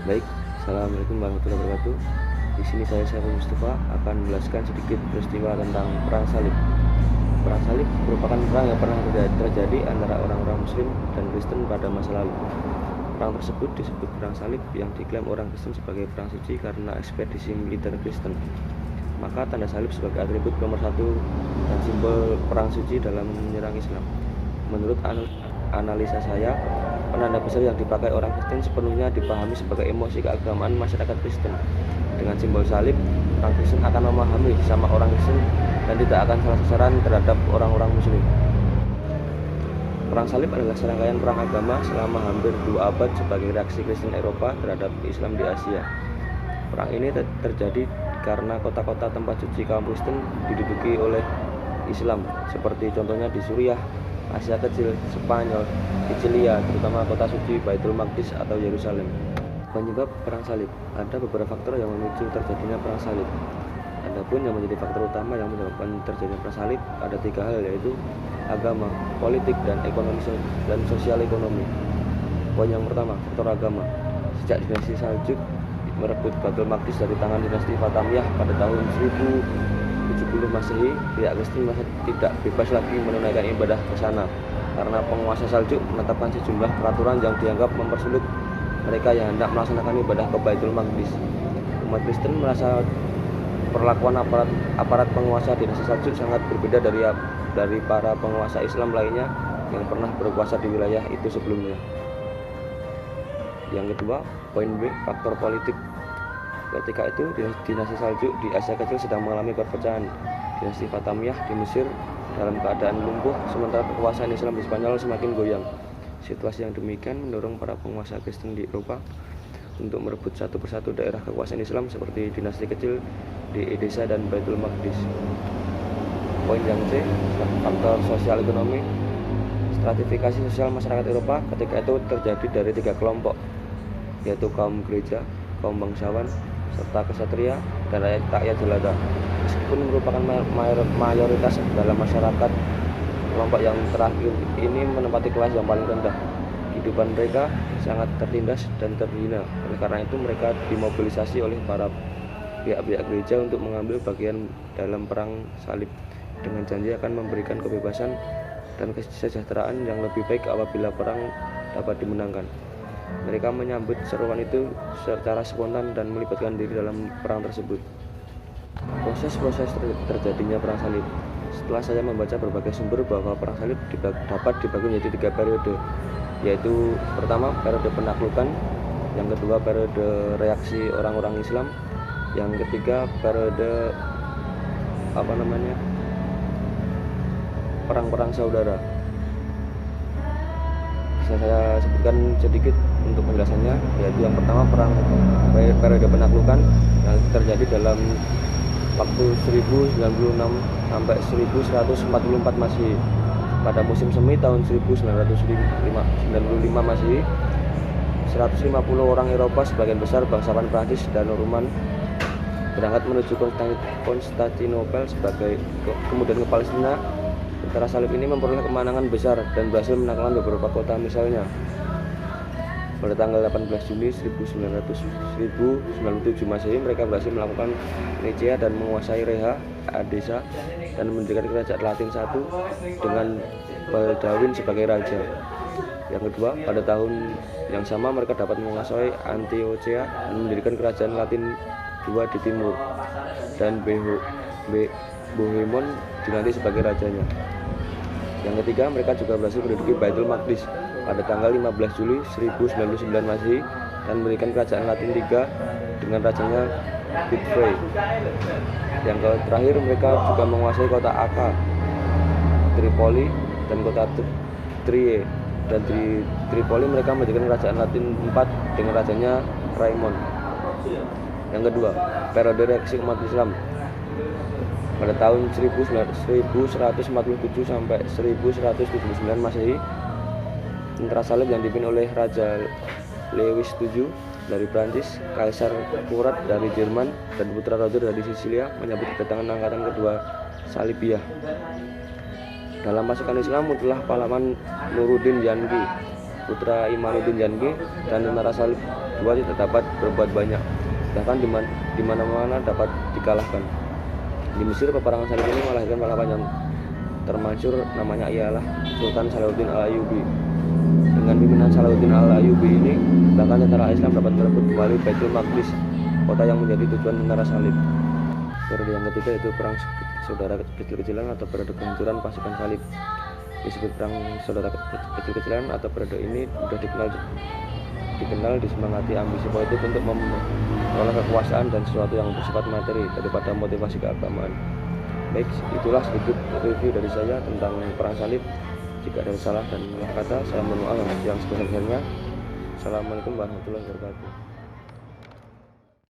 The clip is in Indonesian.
Baik, assalamualaikum warahmatullahi wabarakatuh. Di sini saya Syarul Mustafa akan menjelaskan sedikit peristiwa tentang Perang Salib. Perang Salib merupakan perang yang pernah terjadi antara orang-orang Muslim dan Kristen pada masa lalu. Perang tersebut disebut Perang Salib yang diklaim orang Kristen sebagai perang suci karena ekspedisi militer Kristen. Maka tanda salib sebagai atribut nomor satu dan simbol perang suci dalam menyerang Islam. Menurut analisa saya, penanda besar yang dipakai orang Kristen sepenuhnya dipahami sebagai emosi keagamaan masyarakat Kristen. Dengan simbol salib, orang Kristen akan memahami sesama orang Kristen dan tidak akan salah sasaran terhadap orang-orang Muslim. Perang Salib adalah serangkaian perang agama selama hampir 2 abad sebagai reaksi Kristen Eropa terhadap Islam di Asia. Perang ini terjadi karena kota-kota tempat suci kaum Kristen diduduki oleh Islam, seperti contohnya di Suriah, Asia Kecil, Spanyol, Sicilia, terutama kota suci Baitul Maqdis atau Yerusalem. Penyebab perang salib, ada beberapa faktor yang memicu terjadinya perang salib. Adapun yang menjadi faktor utama yang menyebabkan terjadinya perang salib ada 3 hal, yaitu agama, politik, dan ekonomi dan sosial ekonomi. Poin yang pertama, faktor agama. Sejak dinasti Saljuk merebut Baitul Maqdis dari tangan dinasti Fatimiyah pada tahun 1070 Masehi, pihak Kristen masih tidak bebas lagi menunaikan ibadah ke sana karena penguasa Saljuk menetapkan sejumlah peraturan yang dianggap mempersulit mereka yang hendak melaksanakan ibadah ke Baitul Maqdis. Umat Kristen merasa perlakuan aparat penguasa dinasti Saljuk sangat berbeda dari para penguasa Islam lainnya yang pernah berkuasa di wilayah itu sebelumnya. Yang kedua, poin B, faktor politik. Ketika itu dinasti Saljuk di Asia Kecil sedang mengalami perpecahan. Dinasti Fatimiyah di Mesir dalam keadaan lumpuh, sementara kekuasaan Islam di Spanyol semakin goyang. Situasi yang demikian mendorong para penguasa Kristen di Eropa untuk merebut satu persatu daerah kekuasaan Islam seperti dinasti kecil di Edessa dan Baitul Maqdis. Poin yang C, faktor sosial ekonomi. Stratifikasi sosial masyarakat Eropa ketika itu terjadi dari 3 kelompok, yaitu kaum gereja, kaum bangsawan, serta ksatria dan rakyat jelata. Meskipun merupakan mayoritas dalam masyarakat, kelompok yang terakhir ini menempati kelas yang paling rendah. Kehidupan mereka sangat tertindas dan terhina. Oleh karena itu mereka dimobilisasi oleh para pihak-pihak gereja untuk mengambil bagian dalam perang salib dengan janji akan memberikan kebebasan dan kesejahteraan yang lebih baik apabila perang dapat dimenangkan. Mereka menyambut seruan itu secara spontan dan melibatkan diri dalam perang tersebut. Proses terjadinya perang salib. Setelah saya membaca berbagai sumber bahwa perang salib dapat dibagi menjadi 3 periode, yaitu pertama periode penaklukan, yang kedua periode reaksi orang-orang Islam, yang ketiga periode perang-perang saudara. Bisa saya sebutkan sedikit untuk penjelasannya, yaitu yang pertama perang periode penaklukan yang terjadi dalam waktu 1096 sampai 1144 Masehi. Pada musim semi tahun 1995 Masehi, 150 orang Eropa, sebagian besar bangsawan Prancis dan Norman, berangkat menuju Konstantinopel kemudian ke Palestina. Tentara salib ini memperoleh kemenangan besar dan berhasil menaklukkan beberapa kota, misalnya pada tanggal 18 Juni 1097 Masehi mereka berhasil melakukan Nicea dan menguasai Reha, Edessa, dan mendirikan kerajaan Latin satu dengan Baldwin sebagai raja. Yang kedua, pada tahun yang sama mereka dapat menguasai Antiochia dan mendirikan kerajaan Latin II di timur, dan Bohemond dinanti sebagai rajanya. Yang ketiga, mereka juga berhasil menduduki Baitul Maqdis pada tanggal 15 Juli 1099 Masehi dan mendirikan kerajaan Latin III dengan rajanya Godfrey. Yang terakhir, mereka juga menguasai kota Akka, Tripoli, dan kota Trier. Dan di Tripoli mereka mendirikan kerajaan Latin IV dengan rajanya Raymond. Yang kedua, periode reaksi umat Islam. Pada tahun 1147 sampai 1179 Masehi, tentara salib yang dipimpin oleh Raja Louis VII dari Prancis, Kaisar Murat dari Jerman, dan Putra Roger dari Sisilia menyambut kedatangan angkatan kedua Salibiyah. Dalam pasukan Islam muncullah pahlawan Nuruddin Yanki putra Imanuddin Janki dan tentara salib II tidak dapat berbuat banyak, bahkan di mana-mana dapat dikalahkan. Di Mesir, peperangan salib ini melahirkan pahlawan yang termasyhur, namanya ialah Sultan Salahuddin Al-Ayyubi. Dengan pimpinan Salahuddin Al-Ayyubi ini, bahkan tentara Islam dapat merebut kembali Baitul Maqdis, kota yang menjadi tujuan tentara salib. Periode yang ketiga yaitu perang saudara kecil-kecilan atau periode kehancuran pasukan salib. Disebut perang saudara kecil-kecilan atau periode ini sudah dikenal disemangati ambisi politik untuk memperoleh kekuasaan dan sesuatu yang bersifat materi daripada motivasi keagamaan. Baik, itulah sedikit review dari saya tentang perang salib. Jika ada salah dan salah kata, saya mohon maaf yang sebesar-besarnya. Assalamualaikum warahmatullahi wabarakatuh.